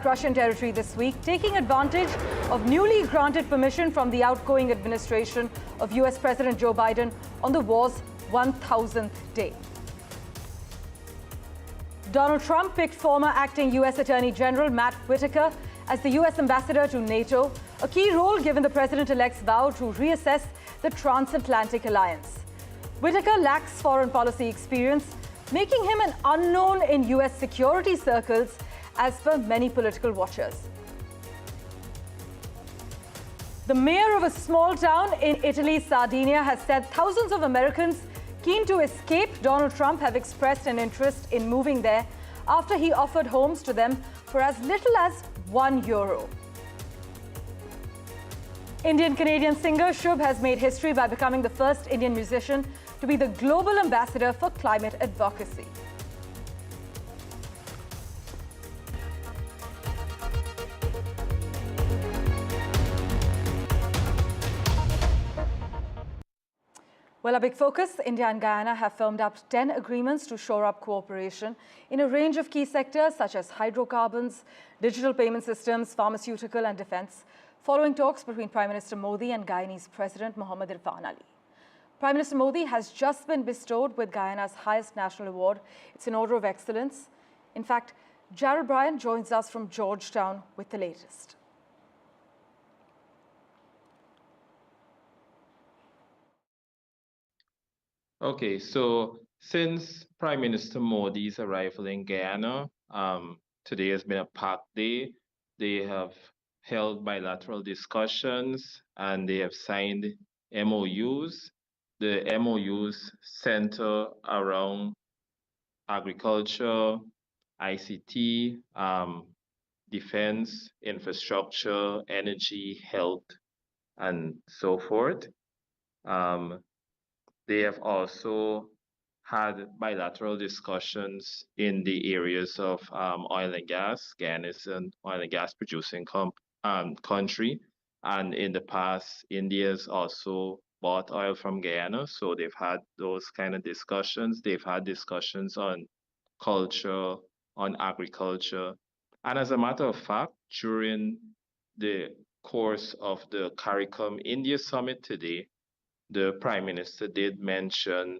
Russian territory this week, taking advantage of newly granted permission from the outgoing administration of US President Joe Biden on the war's 1,000th day. Donald Trump picked former acting US Attorney General Matt Whitaker as the US ambassador to NATO, a key role given the president-elect's vow to reassess the transatlantic alliance. Whitaker lacks foreign policy experience, making him an unknown in US security circles, as per many political watchers. The mayor of a small town in Italy's Sardinia has said thousands of Americans keen to escape Donald Trump have expressed an interest in moving there after he offered homes to them for as little as €1. Indian-Canadian singer Shubh has made history by becoming the first Indian musician to be the global ambassador for climate advocacy. Well, a big focus, India and Guyana have firmed up 10 agreements to shore up cooperation in a range of key sectors such as hydrocarbons, digital payment systems, pharmaceutical and defense, following talks between Prime Minister Modi and Guyanese President Mohamed Irfan Ali. Prime Minister Modi has just been bestowed with Guyana's highest national award. It's an Order of Excellence. In fact, Jared Bryan joins us from Georgetown with the latest. Okay, so since Prime Minister Modi's arrival in Guyana, today has been a packed day. They have held bilateral discussions and they have signed MoUs. The MoUs center around agriculture, ICT, defense, infrastructure, energy, health, and so forth. They have also had bilateral discussions in the areas of oil and gas. Guyana is an oil and gas producing country. And in the past, India has also bought oil from Guyana. So they've had those kind of discussions. They've had discussions on culture, on agriculture. And as a matter of fact, during the course of the CARICOM India Summit today, the Prime Minister did mention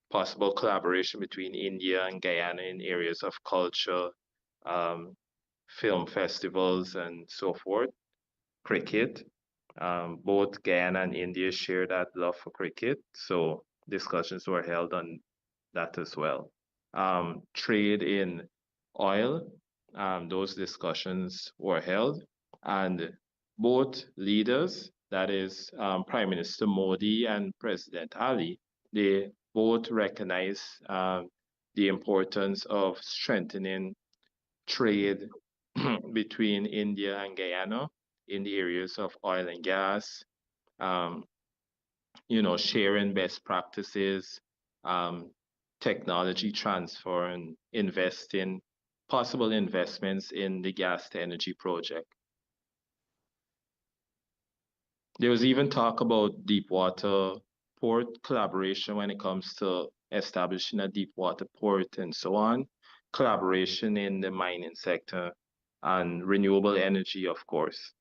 possible collaboration between India and Guyana in areas of culture, film festivals, and so forth. Cricket. Both Guyana and India share that love for cricket, so discussions were held on that as well. Trade in oil, those discussions were held, and both leaders, that is Prime Minister Modi and President Ali, they both recognize the importance of strengthening trade between India and Guyana in the areas of oil and gas, sharing best practices, technology transfer, and possible investments in the gas to energy project. There was even talk about deep water port collaboration when it comes to establishing a deep water port and so on, collaboration in the mining sector, and renewable energy, of course.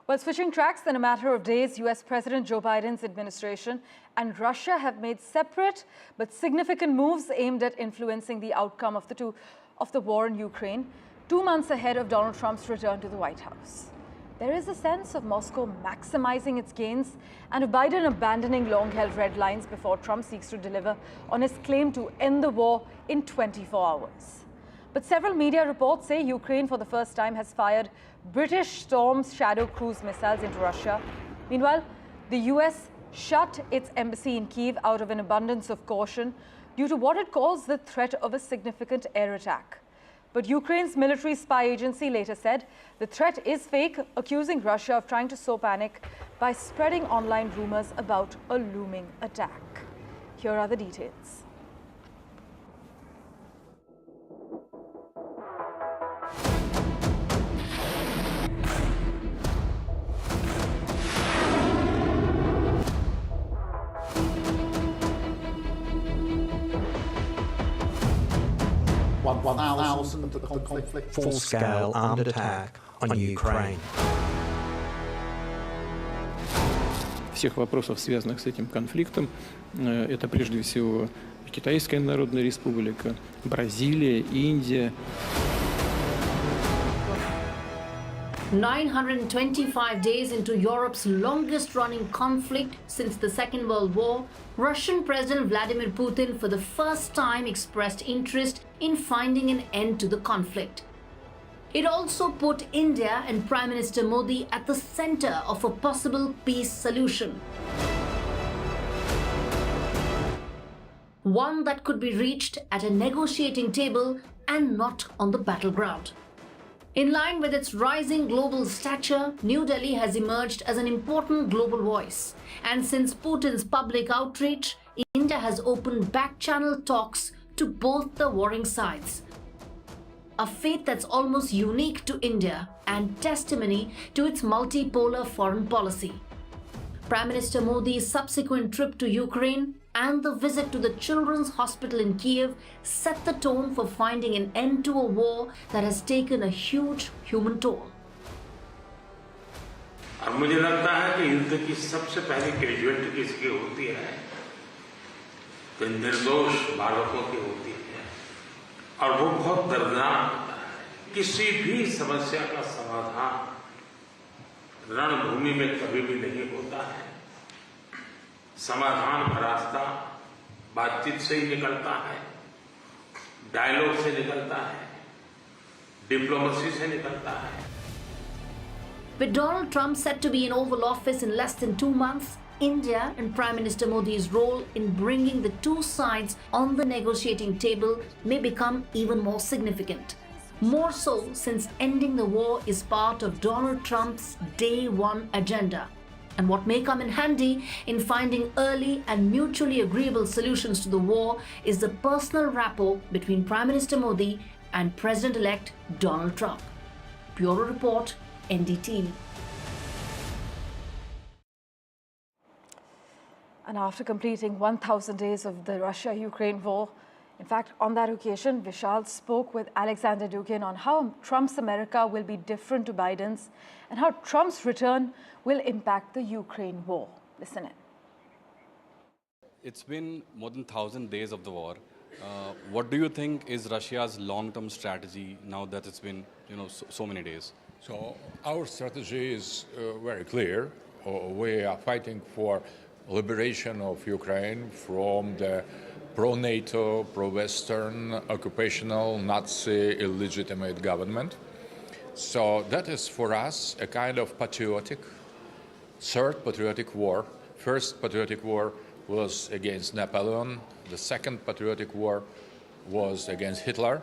Well, switching tracks, in a matter of days, US President Joe Biden's administration and Russia have made separate but significant moves aimed at influencing the outcome of the war in Ukraine, 2 months ahead of Donald Trump's return to the White House. There is a sense of Moscow maximizing its gains and of Biden abandoning long-held red lines before Trump seeks to deliver on his claim to end the war in 24 hours. But several media reports say Ukraine, for the first time, has fired British Storm Shadow cruise missiles into Russia. Meanwhile, the US shut its embassy in Kyiv out of an abundance of caution due to what it calls the threat of a significant air attack. But Ukraine's military spy agency later said the threat is fake, accusing Russia of trying to sow panic by spreading online rumors about a looming attack. Here are the details. announcement of the conflict. Full-scale armed attack on Ukraine. Всех вопросов, связанных с этим конфликтом, это прежде всего Китайская Народная Республика, Бразилия, Индия. 925 days into Europe's longest-running conflict since the Second World War, Russian President Vladimir Putin for the first time expressed interest in finding an end to the conflict. It also put India and Prime Minister Modi at the center of a possible peace solution. One that could be reached at a negotiating table and not on the battleground. In line with its rising global stature, New Delhi has emerged as an important global voice. And since Putin's public outreach, India has opened back-channel talks to both the warring sides. A feat that's almost unique to India and testimony to its multipolar foreign policy. Prime Minister Modi's subsequent trip to Ukraine and the visit to the Children's Hospital in Kiev set the tone for finding an end to a war that has taken a huge human toll. और मुझे लगता है कि युद्ध की सबसे पहली casualty किसकी होती है तो निर्दोष बालकों की होती है और वो बहुत दर्दनाक होता है। किसी भी समस्या का समाधान रणभूमि में कभी भी नहीं होता है। समाधान का रास्ता बातचीत से ही निकलता है, डायलॉग से निकलता है, डिप्लोमेसी से निकलता है। With Donald Trump set to be in Oval Office in less than 2 months, India and Prime Minister Modi's role in bringing the two sides on the negotiating table may become even more significant. More so since ending the war is part of Donald Trump's Day One agenda. And what may come in handy in finding early and mutually agreeable solutions to the war is the personal rapport between Prime Minister Modi and President-elect Donald Trump. Bureau Report, NDTV. And after completing 1,000 days of the Russia-Ukraine war, in fact, on that occasion, Vishal spoke with Alexander Dugin on how Trump's America will be different to Biden's and how Trump's return will impact the Ukraine war. Listen in. It's been more than 1,000 days of the war. What do you think is Russia's long-term strategy now that it's been, so many days? So our strategy is very clear. We are fighting for liberation of Ukraine from the pro-NATO, pro-Western, occupational, Nazi, illegitimate government. So that is for us a kind of third patriotic war. First patriotic war was against Napoleon. The second patriotic war was against Hitler.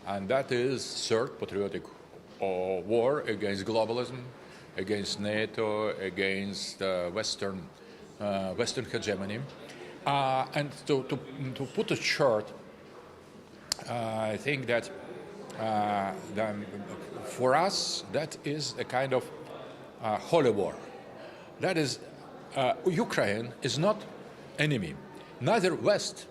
And that is third patriotic war against globalism, against NATO, against Western hegemony. And to put it short, I think that for us, that is a kind of holy war. That is, Ukraine is not enemy. Neither West.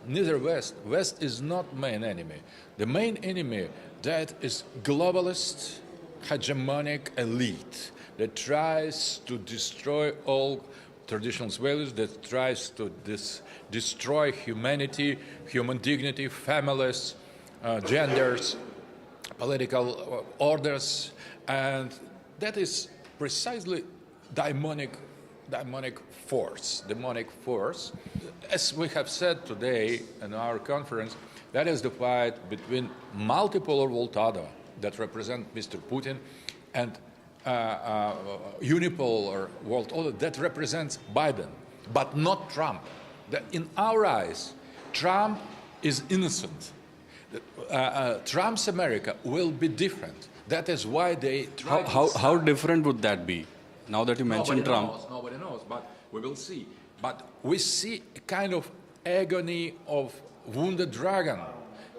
West is not main enemy. The main enemy, that is globalist, hegemonic elite that tries to destroy all traditional values, that tries to destroy humanity, human dignity, families, genders, political orders, and that is precisely demonic force. As we have said today in our conference, that is the fight between multipolar world order that represent Mr. Putin and unipolar world order that represents Biden, but not Trump. That in our eyes, Trump is innocent. Trump's America will be different. That is why they try. How different would that be? Now that you mentioned Trump. Nobody knows, but we will see. But we see a kind of agony of wounded dragon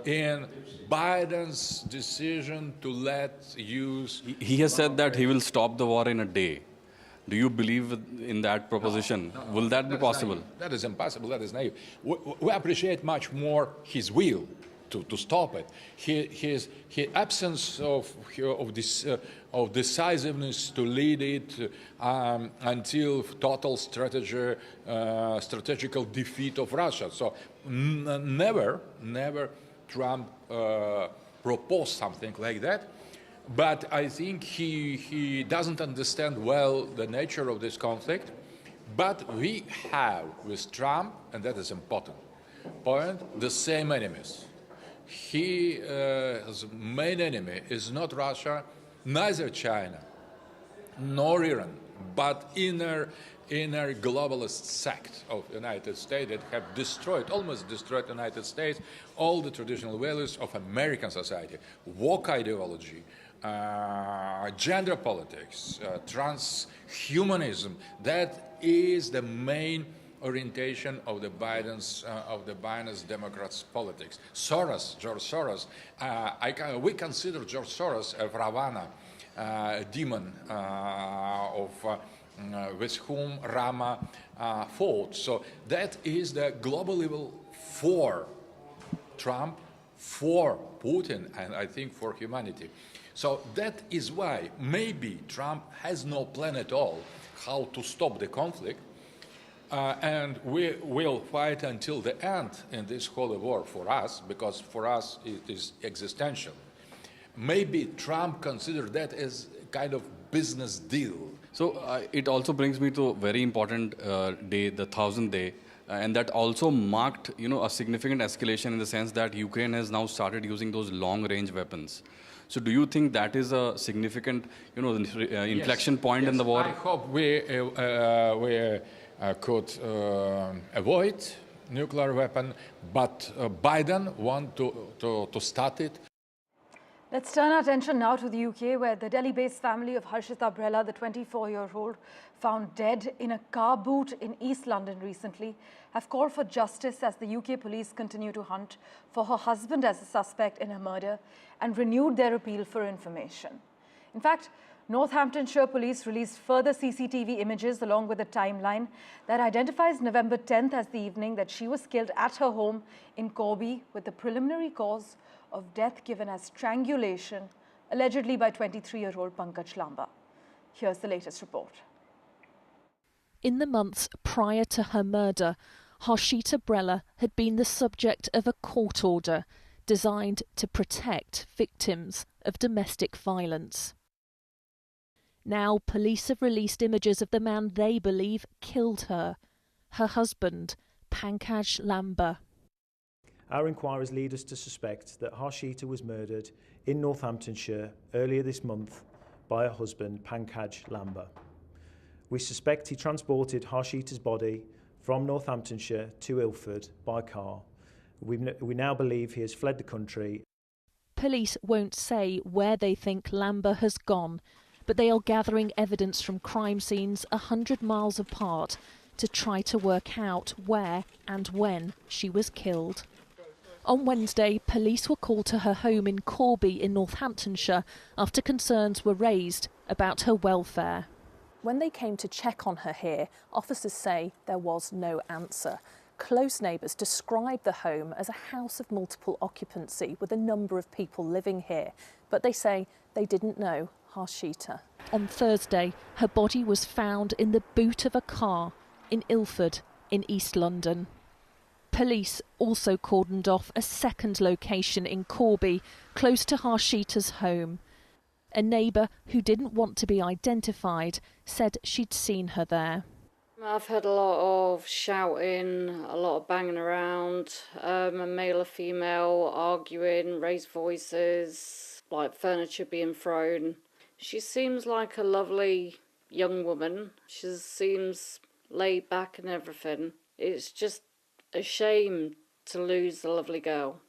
in Biden's decision to use. He has said that he will stop the war in a day. Do you believe in that proposition? No, will that be possible? Naive. That is impossible. That is naive. We appreciate much more his will to stop it. His absence of decisiveness to lead it until total strategical defeat of Russia. So never Trump proposed something like that. But I think he doesn't understand well the nature of this conflict. But we have with Trump, and that is important point, the same enemies. His main enemy is not Russia, neither China, nor Iran, but inner globalist sect of the United States that have almost destroyed the United States, all the traditional values of American society, woke ideology, gender politics, transhumanism. That is the main orientation of the Biden's Democrats' politics. George Soros. We consider George Soros a Ravana, demon with whom Rama fought. So that is the global evil for Trump, for Putin, and I think for humanity. So that is why maybe Trump has no plan at all how to stop the conflict, and we will fight until the end in this holy war for us, because for us it is existential. Maybe Trump considered that as a kind of business deal. So it also brings me to a very important day, the 1000th day, and that also marked, a significant escalation in the sense that Ukraine has now started using those long-range weapons. So do you think that is a significant, inflection point in the war? I hope we could avoid nuclear weapon, but Biden want to start it. Let's turn our attention now to the UK, where the Delhi-based family of Harshita Brella, the 24-year-old, found dead in a car boot in East London recently, have called for justice as the UK police continue to hunt for her husband as a suspect in a murder and renewed their appeal for information. In fact, Northamptonshire police released further CCTV images along with a timeline that identifies November 10th as the evening that she was killed at her home in Corby, with the preliminary cause of death given as strangulation, allegedly by 23-year-old Pankaj Lamba. Here's the latest report. In the months prior to her murder, Harshita Brella had been the subject of a court order designed to protect victims of domestic violence. Now, police have released images of the man they believe killed her husband, Pankaj Lamba. Our inquiries lead us to suspect that Harshita was murdered in Northamptonshire earlier this month by her husband, Pankaj Lamba. We suspect he transported Harshita's body from Northamptonshire to Ilford by car. We now believe he has fled the country. Police won't say where they think Lamba has gone, but they are gathering evidence from crime scenes 100 miles apart to try to work out where and when she was killed. On Wednesday, police were called to her home in Corby in Northamptonshire after concerns were raised about her welfare. When they came to check on her here, officers say there was no answer. Close neighbours described the home as a house of multiple occupancy with a number of people living here, but they say they didn't know Harshita. On Thursday, her body was found in the boot of a car in Ilford in East London. Police also cordoned off a second location in Corby, close to Harshita's home. A neighbour who didn't want to be identified said she'd seen her there. I've heard a lot of shouting, a lot of banging around, a male or female arguing, raised voices, like furniture being thrown. She seems like a lovely young woman. She seems laid back and everything. It's just a shame to lose the lovely girl.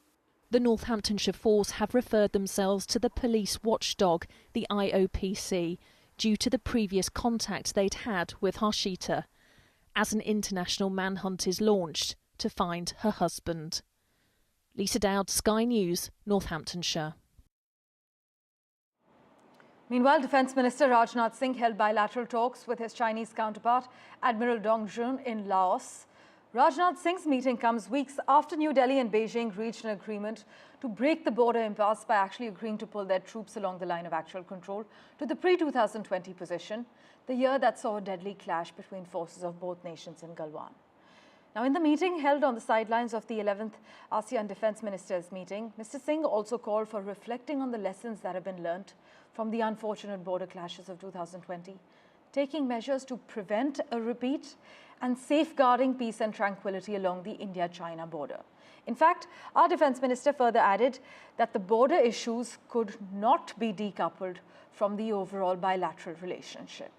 The Northamptonshire force have referred themselves to the police watchdog, the IOPC, due to the previous contact they'd had with Harshita, as an international manhunt is launched to find her husband. Lisa Dowd, Sky News, Northamptonshire. Meanwhile, Defence Minister Rajnath Singh held bilateral talks with his Chinese counterpart, Admiral Dong Jun, in Laos. Rajnath Singh's meeting comes weeks after New Delhi and Beijing reached an agreement to break the border impasse by actually agreeing to pull their troops along the line of actual control to the pre-2020 position, the year that saw a deadly clash between forces of both nations in Guyana. Now, in the meeting held on the sidelines of the 11th ASEAN Defence Ministers meeting, Mr. Singh also called for reflecting on the lessons that have been learnt from the unfortunate border clashes of 2020, taking measures to prevent a repeat and safeguarding peace and tranquility along the India-China border. In fact, our Defence Minister further added that the border issues could not be decoupled from the overall bilateral relationship.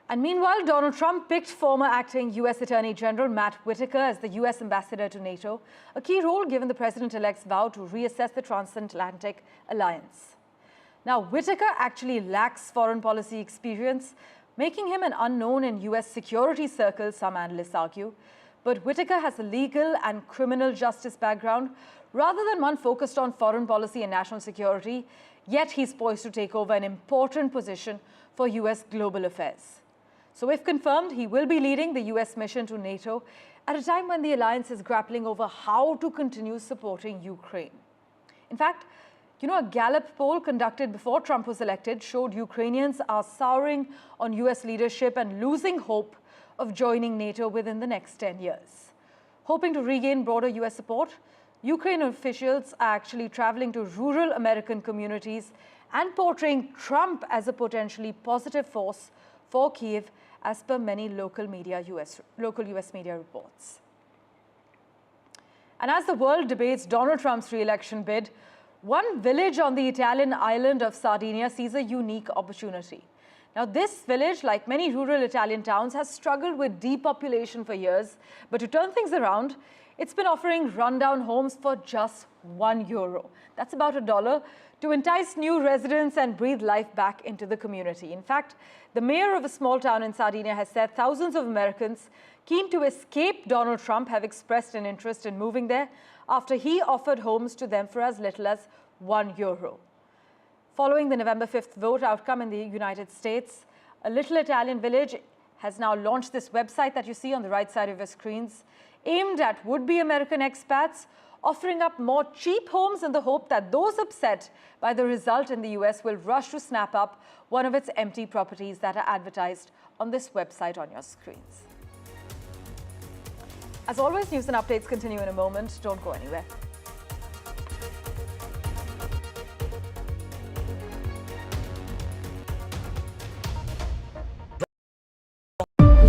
And meanwhile, Donald Trump picked former acting U.S. Attorney General Matt Whitaker as the U.S. ambassador to NATO, a key role given the president-elect's vow to reassess the transatlantic alliance. Now, Whitaker actually lacks foreign policy experience, making him an unknown in U.S. security circles, some analysts argue. But Whitaker has a legal and criminal justice background rather than one focused on foreign policy and national security, yet he's poised to take over an important position for U.S. global affairs. So if confirmed, he will be leading the U.S. mission to NATO at a time when the alliance is grappling over how to continue supporting Ukraine. In fact, a Gallup poll conducted before Trump was elected showed Ukrainians are souring on U.S. leadership and losing hope of joining NATO within the next 10 years. Hoping to regain broader U.S. support, Ukraine officials are actually traveling to rural American communities and portraying Trump as a potentially positive force for Kyiv, as per many local U.S. media reports. And as the world debates Donald Trump's re-election bid, one village on the Italian island of Sardinia sees a unique opportunity. Now, this village, like many rural Italian towns, has struggled with depopulation for years. But to turn things around, it's been offering rundown homes for just €1. That's about $1 to entice new residents and breathe life back into the community. In fact, the mayor of a small town in Sardinia has said thousands of Americans keen to escape Donald Trump have expressed an interest in moving there after he offered homes to them for as little as €1. Following the November 5th vote outcome in the United States, a little Italian village has now launched this website that you see on the right side of your screens, aimed at would-be American expats, offering up more cheap homes in the hope that those upset by the result in the US will rush to snap up one of its empty properties that are advertised on this website on your screens. As always, news and updates continue in a moment. Don't go anywhere.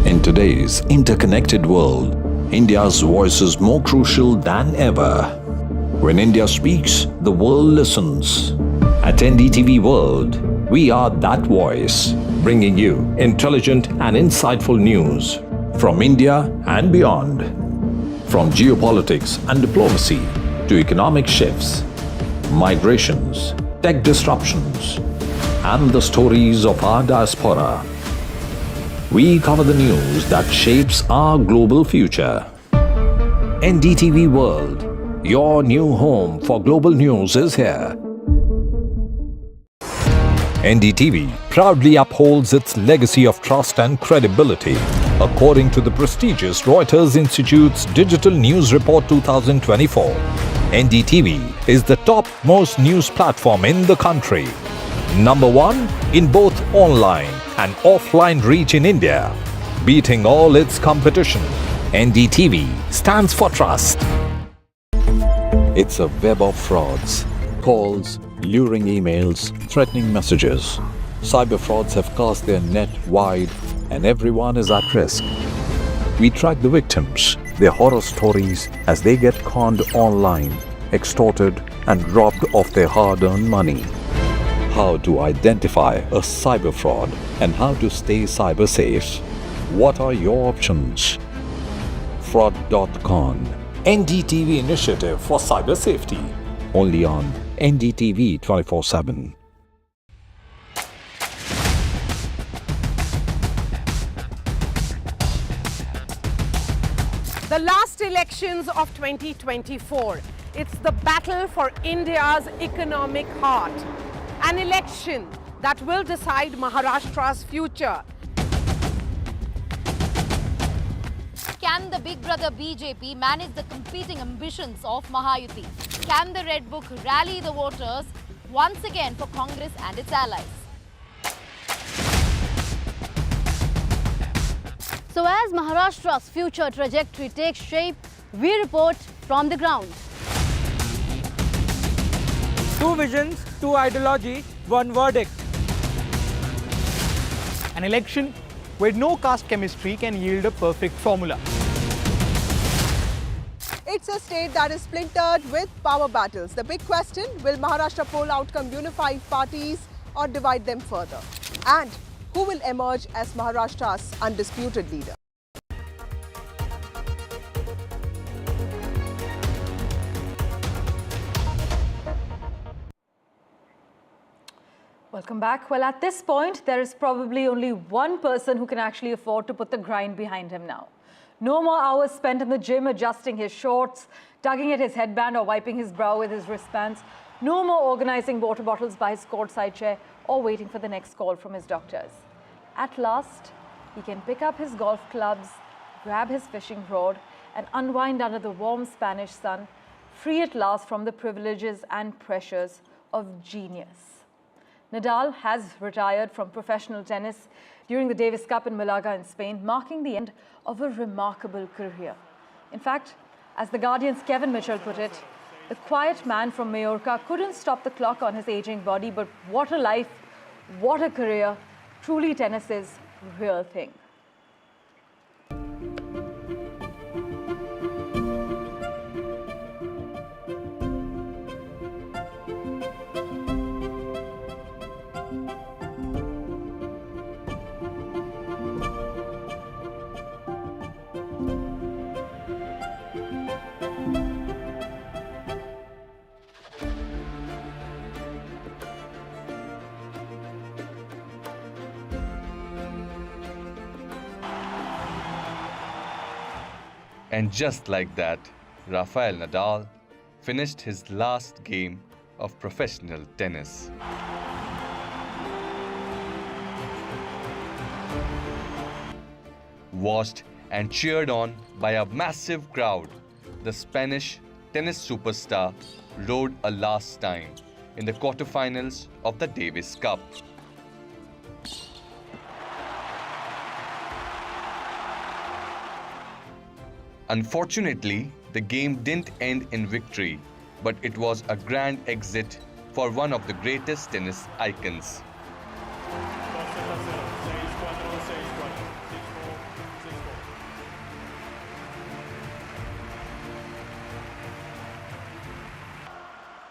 In today's interconnected world, India's voice is more crucial than ever. When India speaks, the world listens. At NDTV World, we are that voice, bringing you intelligent and insightful news from India and beyond. From geopolitics and diplomacy to economic shifts, migrations, tech disruptions, and the stories of our diaspora. We cover the news that shapes our global future. NDTV World, your new home for global news, is here. NDTV proudly upholds its legacy of trust and credibility. According to the prestigious Reuters Institute's Digital News Report 2024, NDTV is the top-most news platform in the country. Number one in both online and offline reach in India. Beating all its competition, NDTV stands for trust. It's a web of frauds, calls, luring emails, threatening messages. Cyber frauds have cast their net wide and everyone is at risk. We track the victims, their horror stories as they get conned online, extorted and robbed of their hard-earned money. How to identify a cyber fraud and how to stay cyber safe. What are your options? Fraud.con, NDTV initiative for cyber safety. Only on NDTV 24/7. The last elections of 2024. It's the battle for India's economic heart. An election that will decide Maharashtra's future. Can the big brother BJP manage the competing ambitions of Mahayuti? Can the Red Book rally the voters once again for Congress and its allies? So as Maharashtra's future trajectory takes shape, we report from the ground. Two visions, two ideology, one verdict. An election where no caste chemistry can yield a perfect formula. It's a state that is splintered with power battles. The big question, will Maharashtra poll outcome unify parties or divide them further? And who will emerge as Maharashtra's undisputed leader? Welcome back. Well, at this point, there is probably only one person who can actually afford to put the grind behind him now. No more hours spent in the gym adjusting his shorts, tugging at his headband or wiping his brow with his wristbands. No more organizing water bottles by his courtside chair or waiting for the next call from his doctors. At last, he can pick up his golf clubs, grab his fishing rod and unwind under the warm Spanish sun, free at last from the privileges and pressures of genius. Nadal has retired from professional tennis during the Davis Cup in Malaga in Spain, marking the end of a remarkable career. In fact, as The Guardian's Kevin Mitchell put it, the quiet man from Mallorca couldn't stop the clock on his aging body, but what a life, what a career, truly tennis is the real thing. And just like that, Rafael Nadal finished his last game of professional tennis. Watched and cheered on by a massive crowd, the Spanish tennis superstar rode a last time in the quarterfinals of the Davis Cup. Unfortunately, the game didn't end in victory, but it was a grand exit for one of the greatest tennis icons.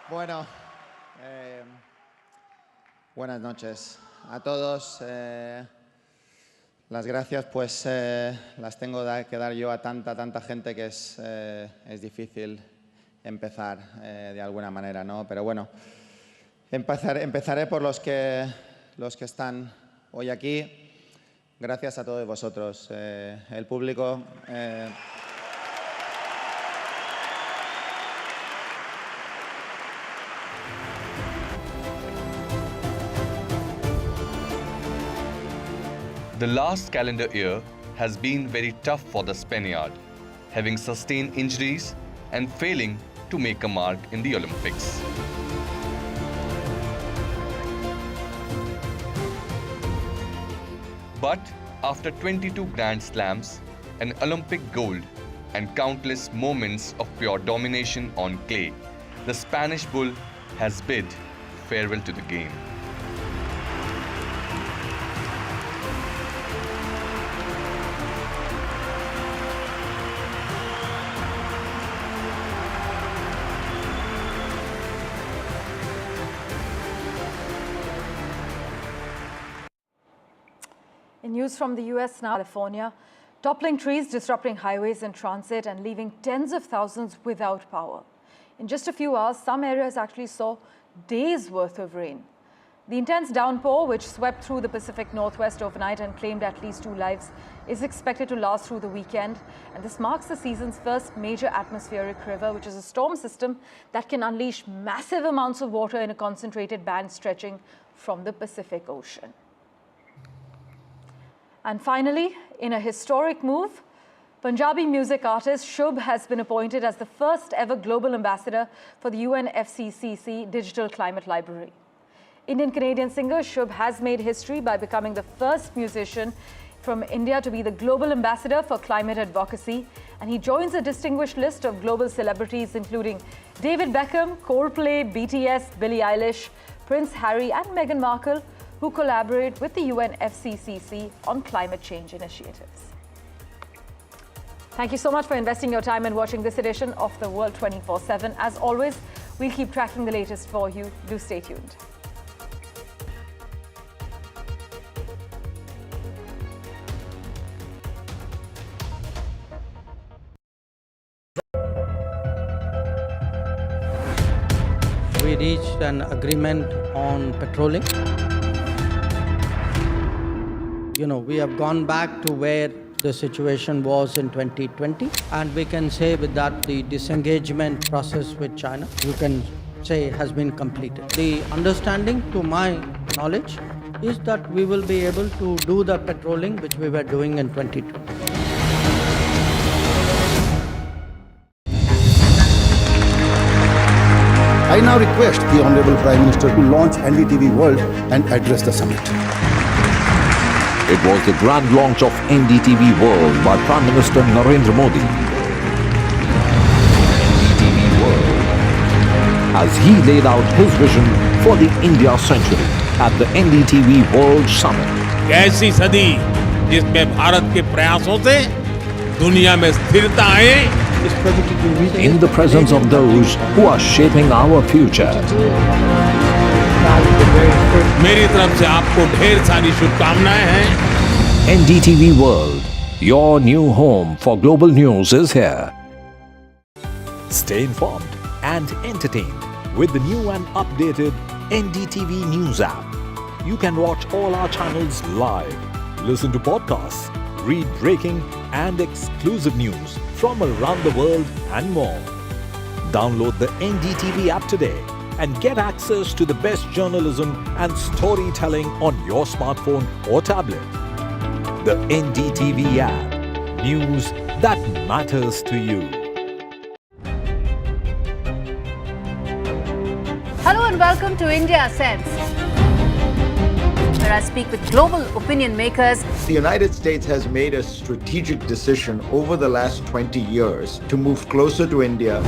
Bueno, buenas noches a todos. Las gracias pues las tengo que dar yo a tanta gente que es difícil empezar de alguna manera, ¿no? Pero bueno, empezaré por los que están hoy aquí. Gracias a todos vosotros, el público. The last calendar year has been very tough for the Spaniard, having sustained injuries and failing to make a mark in the Olympics. But after 22 Grand Slams, an Olympic gold and countless moments of pure domination on clay, the Spanish bull has bid farewell to the game. In news from the US now, California, toppling trees, disrupting highways and transit and leaving tens of thousands without power. In just a few hours, some areas actually saw days worth of rain. The intense downpour, which swept through the Pacific Northwest overnight and claimed at least 2 lives, is expected to last through the weekend. And this marks the season's first major atmospheric river, which is a storm system that can unleash massive amounts of water in a concentrated band stretching from the Pacific Ocean. And finally, in a historic move, Punjabi music artist Shubh has been appointed as the first ever global ambassador for the UNFCCC Digital Climate Library. Indian-Canadian singer Shubh has made history by becoming the first musician from India to be the global ambassador for climate advocacy, and he joins a distinguished list of global celebrities including David Beckham, Coldplay, BTS, Billie Eilish, Prince Harry and Meghan Markle, who collaborate with the UNFCCC on climate change initiatives. Thank you so much for investing your time and watching this edition of The World 24/7. As always, we'll keep tracking the latest for you. Do stay tuned. We reached an agreement on petroling. We have gone back to where the situation was in 2020, and we can say with that the disengagement process with China, you can say, has been completed. The understanding, to my knowledge, is that we will be able to do the petroling which we were doing in 2020. I now request the Honorable Prime Minister to launch NDTV World and address the summit. It was the grand launch of NDTV World by Prime Minister Narendra Modi. NDTV World, as he laid out his vision for the India century at the NDTV World Summit. ऐसी सदी जिसमें भारत के प्रयासों से दुनिया में स्थिरता आए. In the presence of those who are shaping our future. मेरी तरफ से आपको ढेर सारी शुभकामनाएं हैं. NDTV World, your new home for global news is here. Stay informed and entertained with the new and updated NDTV News app. You can watch all our channels live, listen to podcasts, read breaking and exclusive news from around the world and more. Download the NDTV app today and get access to the best journalism and storytelling on your smartphone or tablet. The NDTV app. News that matters to you. Hello and welcome to India Sense, where I speak with global opinion makers. The United States has made a strategic decision over the last 20 years to move closer to India.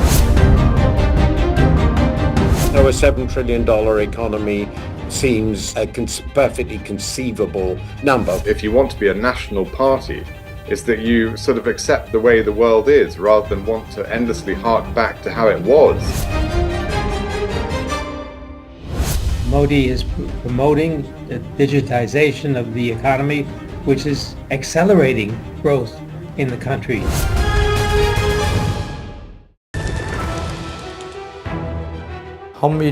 So a $7 trillion economy seems a perfectly conceivable number. If you want to be a national party, it's that you sort of accept the way the world is rather than want to endlessly hark back to how it was. Modi is promoting the digitization of the economy, which is accelerating growth in the country. हम ये